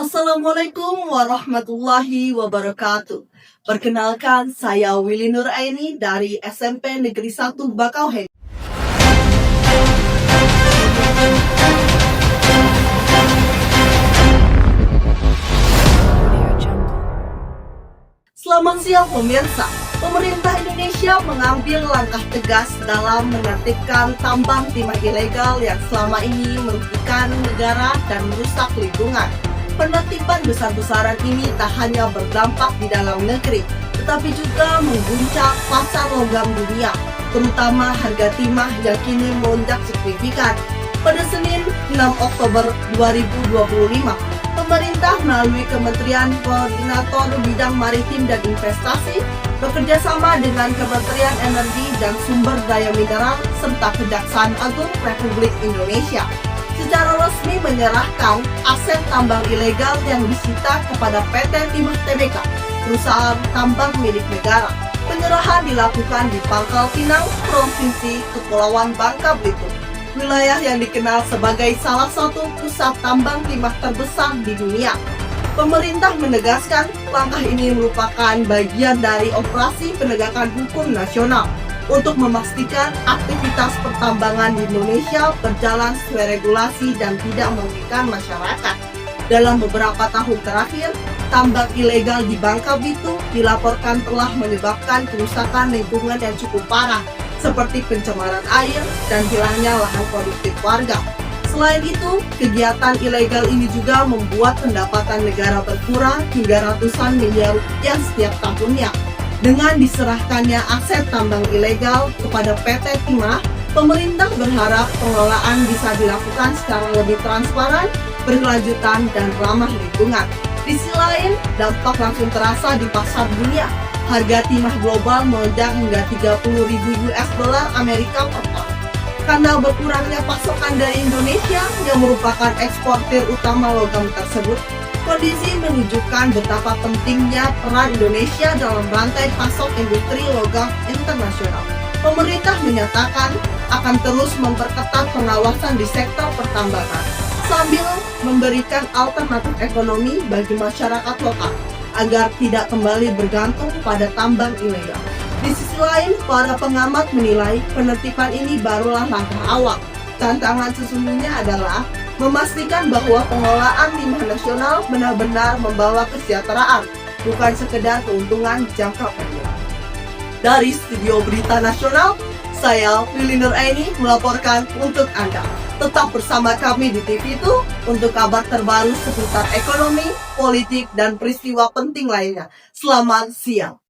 Assalamualaikum warahmatullahi wabarakatuh. Perkenalkan, saya Willy Nuraini dari SMP Negeri 1 Bakauheni. Selamat siang pemirsa. Pemerintah Indonesia mengambil langkah tegas dalam menertibkan tambang timah ilegal yang selama ini merugikan negara dan merusak lingkungan. Penertiban besar-besaran ini tak hanya berdampak di dalam negeri, tetapi juga mengguncang pasar logam dunia, terutama harga timah yang kini melonjak signifikan. Pada Senin 6 Oktober 2025, pemerintah melalui Kementerian Koordinator Bidang Maritim dan Investasi bekerjasama dengan Kementerian Energi dan Sumber Daya Mineral serta Kejaksaan Agung Republik Indonesia secara resmi menyerahkan aset tambang ilegal yang disita kepada PT Timah Tbk, perusahaan tambang milik negara. Penyerahan dilakukan di Pangkal Pinang, Provinsi Kepulauan Bangka Belitung, wilayah yang dikenal sebagai salah satu pusat tambang timah terbesar di dunia. Pemerintah menegaskan langkah ini merupakan bagian dari operasi penegakan hukum nasional untuk memastikan aktivitas pertambangan di Indonesia berjalan sesuai regulasi dan tidak merugikan masyarakat. Dalam beberapa tahun terakhir, tambang ilegal di Bangka Belitung dilaporkan telah menyebabkan kerusakan lingkungan yang cukup parah, seperti pencemaran air dan hilangnya lahan produktif warga. Selain itu, kegiatan ilegal ini juga membuat pendapatan negara berkurang hingga ratusan miliar rupiah setiap tahunnya. Dengan diserahkannya aset tambang ilegal kepada PT Timah, pemerintah berharap pengelolaan bisa dilakukan secara lebih transparan, berkelanjutan, dan ramah lingkungan. Di sisi lain, dampak langsung terasa di pasar dunia. Harga timah global melonjak hingga 30.000 US dollar Amerika per ton. Karena berkurangnya pasokan dari Indonesia yang merupakan eksportir utama logam tersebut, kondisi menunjukkan betapa pentingnya peran Indonesia dalam rantai pasok industri logam internasional. Pemerintah menyatakan akan terus memperketat pengawasan di sektor pertambangan sambil memberikan alternatif ekonomi bagi masyarakat lokal agar tidak kembali bergantung pada tambang ilegal. Di sisi lain, para pengamat menilai penertiban ini barulah langkah awal. Tantangan sesungguhnya adalah memastikan bahwa pengelolaan timah nasional benar-benar membawa kesejahteraan, bukan sekedar keuntungan jangka pendek. Dari Studio Berita Nasional, saya Willy Nuraini melaporkan untuk Anda. Tetap bersama kami di TV2 untuk kabar terbaru seputar ekonomi, politik, dan peristiwa penting lainnya. Selamat siang.